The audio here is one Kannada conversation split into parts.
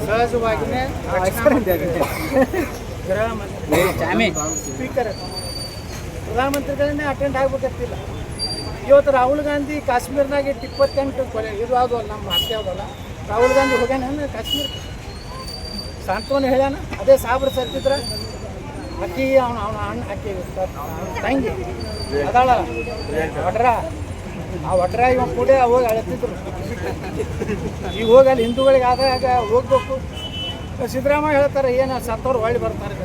ಸಹಜವಾಗಿಯೇ ಸ್ಪೀಕರ್ ಪ್ರಧಾನಮಂತ್ರಿಗಳನ್ನೇ ಅಟೆಂಡ್ ಆಗ್ಬೇಕಂತಿಲ್ಲ. ಇವತ್ತು ರಾಹುಲ್ ಗಾಂಧಿ ಕಾಶ್ಮೀರ್ನಾಗ 28 ಕೊಲೆ ಇದು ಯಾವುದಲ್ಲ, ನಮ್ಮ ಹತ್ಯೆ ಯಾವುದಲ್ಲ. ರಾಹುಲ್ ಗಾಂಧಿ ಹೋಗ್ಯಾನ ಕಾಶ್ಮೀರ, ಸಾಂತ್ವನ ಹೇಳ್ಯಾನ. ಅದೇ ಸಾಬ್ರು ಸರ್ತಿದ್ರ ಅಕ್ಕಿ ಅವನ ಅಣ್ಣ ಅಕ್ಕಿ ತಂಗಿ ಅದಾಳ ಒಡ್ರ, ಆ ಒಡ್ರ ಇವ ಕೂಡ ಹೋಗಿ ಅಳತಿದ್ರು. ಈಗ ಹೋಗಿ ಅಲ್ಲಿ ಹಿಂದೂಗಳಿಗೆ ಆದಾಗ ಹೋಗ್ಬೇಕು. ಸಿದ್ದರಾಮಯ್ಯ ಹೇಳ್ತಾರೆ ಏನು ಸತ್ತವ್ರು ಹೊಳ್ಳಿ ಬರ್ತಾರೆ,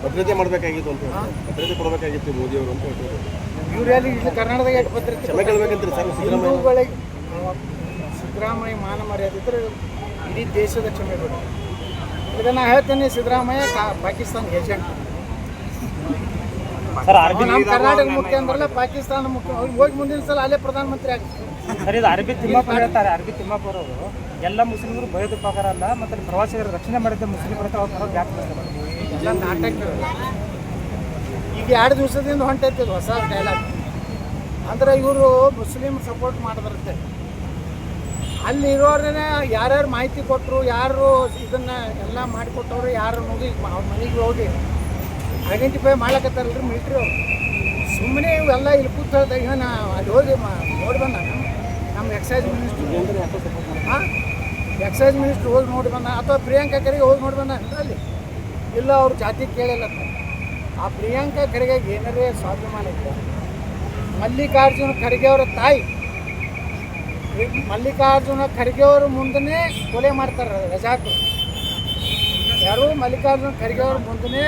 ಭದ್ರತೆ ಮಾಡಬೇಕಾಗಿತ್ತು ಅಂತ, ಭದ್ರತೆ ಕೊಡಬೇಕಾಗಿತ್ತು ಮೋದಿಯವರು ಅಂತ ಹೇಳ್ತಾರೆ. ಇವರಲ್ಲಿ ಇಲ್ಲಿ ಕರ್ನಾಟಕದಾಗ ಎಷ್ಟು ಭದ್ರತೆ ಹಿಂದೂಗಳಿಗೆ ಸಿದ್ದರಾಮಯ್ಯ ಮಾನ ಮರ್ಯಾದೆ ಇದ್ರೆ ಇಡೀ ದೇಶದ ಕ್ಷಮೆ ಬೇಡ. ಈಗ ನಾ ಹೇಳ್ತೇನೆ, ಸಿದ್ದರಾಮಯ್ಯ ಪಾಕಿಸ್ತಾನ ಏಜೆಂಟ್. ನಮ್ಮ ಕರ್ನಾಟಕ ಮುಖ್ಯ ಅಂದ್ರಲ್ಲ ಪಾಕಿಸ್ತಾನ ಮುಖ್ಯ. ಅವ್ರಿಗೆ ಹೋಗಿ ಮುಂದಿನ ಸಲ ಅಲ್ಲೇ ಪ್ರಧಾನಮಂತ್ರಿ ಆಗ್ತಾರೆ. ಸರ್, ಇದು ಅರಬಿ ತಿಮ್ಮಾಪುರ ಹೇಳ್ತಾರೆ. ಅರಬಿ ತಿಮ್ಮಾಪುರ ಅವರು ಎಲ್ಲ ಮುಸ್ಲಿಮರು ಭಯೋತ್ಪಾದಕರ ಅಲ್ಲ, ಮತ್ತು ಪ್ರವಾಸಿಗರ ರಕ್ಷಣೆ ಮಾಡಿದ್ದ ಮುಸ್ಲಿಮರ ಎಲ್ಲ ನಾಟಕ. ಈಗ 2 ದಿವಸದಿಂದ ಹೊಂಟೈತಿ ಹೊಸ ಡೈಲಾಗ್. ಅಂದ್ರೆ ಇವರು ಮುಸ್ಲಿಮ್ ಸಪೋರ್ಟ್ ಮಾಡಿದ್ರಂತೆ. ಅಲ್ಲಿ ಇರೋರೇ ಯಾರ್ಯಾರು ಮಾಹಿತಿ ಕೊಟ್ಟರು, ಯಾರು ಇದನ್ನು ಎಲ್ಲ ಮಾಡಿಕೊಟ್ಟವ್ರು ಯಾರು ನೋಡಿ ಅವ್ರ ಮನೆಗೆ ಹೋಗಿ ಐಡೆಂಟಿಫೈ ಮಾಡ್ಲಕತ್ತಾರಲ್ರಿ ಮಿಲಿಟ್ರಿ ಅವರು. ಸುಮ್ಮನೆ ಇವೆಲ್ಲ ಇಲ್ಲಿ ಕೂತ್ ಹೇಳ್ದಾಗ ಏನು ಅಲ್ಲಿ ಹೋಗಿ ನೋಡಿ ಬಂದ ನಮ್ಮ ಎಕ್ಸೈಸ್ ಮಿನಿಸ್ಟ್ರು ಎಕ್ಸೈಸ್ ಮಿನಿಸ್ಟ್ರು ಹೋಗಿ ನೋಡಿ ಬಂದ, ಅಥವಾ ಪ್ರಿಯಾಂಕಾ ಖರ್ಗೆ ಹೋಗಿ ನೋಡಿ ಬಂದ ಅಲ್ಲಿ ಇಲ್ಲ. ಅವ್ರ ಜಾತಿ ಕೇಳಿಲ್ಲ. ಆ ಪ್ರಿಯಾಂಕಾ ಖರ್ಗೆ ಏನಾರೇ ಸ್ವಾಭಿಮಾನ ಇದೆ. ಮಲ್ಲಿಕಾರ್ಜುನ ಖರ್ಗೆ ಅವರ ತಾಯಿ ಮಲ್ಲಿಕಾರ್ಜುನ ಖರ್ಗೆ ಅವರು ಮುಂದೆ ಕೊಲೆ ಮಾಡ್ತಾರೆ ರಜಾಕರು. ಯಾರು ಮಲ್ಲಿಕಾರ್ಜುನ ಖರ್ಗೆ ಅವ್ರ ಮುಂದೆ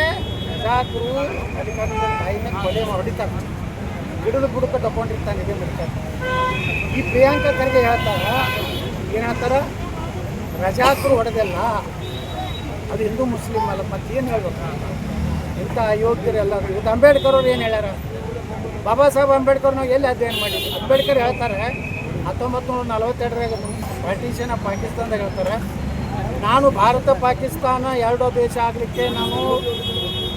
ರಜಾಕರು ಮಲ್ಲಿಕಾರ್ಜುನ ತಾಯಿನ ಕೊಲೆ ಹೊಡಿತಾರೆ. ಗಿಡದ ಬುಡಕ್ಕೆ ತಗೊಂಡಿರ್ತಾನೆ ಇದೇ ಮಾಡ್ತಾರೆ. ಈ ಪ್ರಿಯಾಂಕಾ ಖರ್ಗೆ ಹೇಳ್ತಾರೆ, ಏನು ಹೇಳ್ತಾರೆ, ರಜಾಕರು ಹೊಡೆದಲ್ಲ, ಅದು ಹಿಂದೂ ಮುಸ್ಲಿಮ್ ಅಲ್ಲ. ಮತ್ತೇನು ಹೇಳ್ಬೇಕು? ಇಂಥ ಅಯೋಗ್ಯರೆಲ್ಲ. ಇವತ್ತು ಅಂಬೇಡ್ಕರ್ ಅವ್ರು ಏನು ಹೇಳ್ಯಾರ? ಬಾಬಾ ಸಾಹೇಬ್ ಅಂಬೇಡ್ಕರ್ ನಾವು ಎಲ್ಲಿ ಅಧ್ಯಯನ ಮಾಡಿದ್ವಿ? ಅಂಬೇಡ್ಕರ್ ಹೇಳ್ತಾರೆ 1942 ಪಾರ್ಟಿಷನ್ ಆಫ್ ಪಾಕಿಸ್ತಾನದಾಗ ಹೇಳ್ತಾರೆ, ನಾನು ಭಾರತ ಪಾಕಿಸ್ತಾನ 2 ದೇಶ ಆಗಲಿಕ್ಕೆ ನಾನು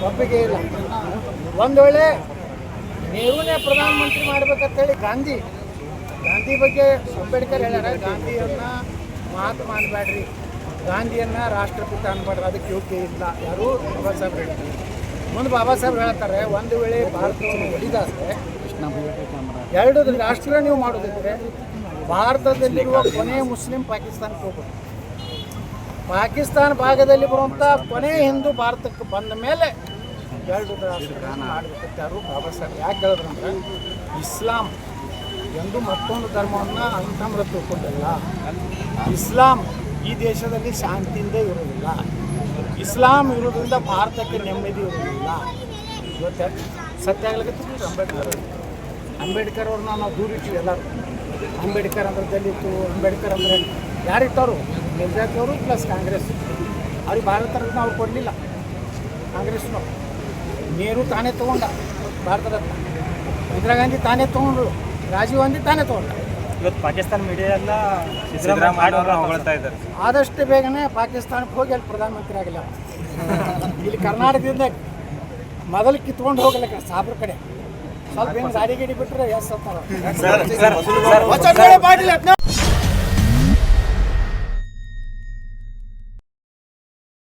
ಒಪ್ಪಿಗೆ ಇಲ್ಲ. ಒಂದು ವೇಳೆ ನೆಹರೂನೇ ಪ್ರಧಾನಮಂತ್ರಿ ಮಾಡ್ಬೇಕಂತೇಳಿ ಗಾಂಧಿ ಬಗ್ಗೆ ಅಂಬೇಡ್ಕರ್ ಹೇಳ್ಯಾರ, ಗಾಂಧಿಯನ್ನು ಮಹಾತ್ಮ ಅನ್ಬೇಡ್ರಿ, ಗಾಂಧಿಯನ್ನು ರಾಷ್ಟ್ರಪಿತ ಅನ್ಬೇಡ್ರಿ, ಅದಕ್ಕೆ ಯೋಗ್ಯ ಇಲ್ಲ. ಯಾರು? ಬಾಬಾ ಸಾಹೇಬ್ ಹೇಳ್ತಾರೆ. ಮುಂದೆ ಬಾಬಾ ಸಾಹೇಬ್ ಹೇಳ್ತಾರೆ, ಒಂದು ವೇಳೆ ಭಾರತವನ್ನು ಹೊಡಿದಾದ್ರೆ 2 ರಾಷ್ಟ್ರ ನೀವು ಮಾಡೋದಿದ್ರೆ ಭಾರತದಲ್ಲಿರುವ ಕೊನೆಯ ಮುಸ್ಲಿಂ ಪಾಕಿಸ್ತಾನಕ್ಕೆ ಹೋಗ್ಬೋದು. ಪಾಕಿಸ್ತಾನ ಭಾಗದಲ್ಲಿ ಬರುವಂಥ ಕೊನೆಯ ಹಿಂದೂ ಭಾರತಕ್ಕೆ ಬಂದ ಮೇಲೆ 2 ರಾಷ್ಟ್ರಗಳನ್ನು ಮಾಡಬೇಕಂತ ಯಾರು? ಬಾಬಾ ಸಾಹೇಬ್. ಯಾಕೆ ಹೇಳಿದ್ರಂದ್ರೆ, ಇಸ್ಲಾಂ ಎಂದು ಮತ್ತೊಂದು ಧರ್ಮವನ್ನು ಅಂತಮ್ರ ತಿಳ್ಕೊಂಡಿಲ್ಲ. ಇಸ್ಲಾಂ ಈ ದೇಶದಲ್ಲಿ ಶಾಂತಿಯಿಂದ ಇರೋದಿಲ್ಲ. ಇಸ್ಲಾಂ ಇರೋದ್ರಿಂದ ಭಾರತಕ್ಕೆ ನೆಮ್ಮದಿ ಇರೋದಿಲ್ಲ. ಇವತ್ತು ಸತ್ಯ ಆಗ್ಲಿಕ್ಕೆ ಅಂಬೇಡ್ಕರ್ ಅವ್ರನ್ನ ನಾವು ದೂರ ಇಟ್ಟಿವಿ ಎಲ್ಲರೂ. ಅಂಬೇಡ್ಕರ್ ಅಂದ್ರೆ ದಲಿತು, ಅಂಬೇಡ್ಕರ್ ಅಂದರೆ ಯಾರಿಟ್ಟವರು? ಮೇಲ್ಜಾತಿಯವರು ಪ್ಲಸ್ ಕಾಂಗ್ರೆಸ್. ಅವ್ರಿಗೆ ಭಾರತ ರತ್ನ ಅವ್ರು ಕೊಡಲಿಲ್ಲ ಕಾಂಗ್ರೆಸ್ನವ್ರು. ನೆಹರು ತಾನೇ ತೊಗೊಂಡ ಭಾರತ ರತ್ನ, ಇಂದಿರಾ ಗಾಂಧಿ ತಾನೇ ತೊಗೊಂಡ್ರು, ರಾಜೀವ್ ಗಾಂಧಿ ತಾನೇ ತೊಗೊಂಡ. ಇವತ್ತು ಪಾಕಿಸ್ತಾನ ಮೀಡಿಯಾ ಎಲ್ಲ ಸಿದ್ದರಾಮಯ್ಯ ಹೊಗಳ್ತಾ ಇದ್ದಾರೆ. ಆದಷ್ಟು ಬೇಗನೆ ಪಾಕಿಸ್ತಾನಕ್ಕೆ ಹೋಗಿ ಅಲ್ಲಿ ಪ್ರಧಾನಮಂತ್ರಿ ಆಗಿಲ್ಲ. ಇಲ್ಲಿ ಕರ್ನಾಟಕದಿಂದ ಮೊದಲು ಕಿತ್ಕೊಂಡು ಹೋಗ್ಲಿಕ್ಕೆ ಸಾಬ್ರ ಕಡೆ ಸ್ವಲ್ಪ ಏನು ಗಾಡಿ ಗಿಡಿ ಬಿಟ್ಟರೆ ಎಷ್ಟು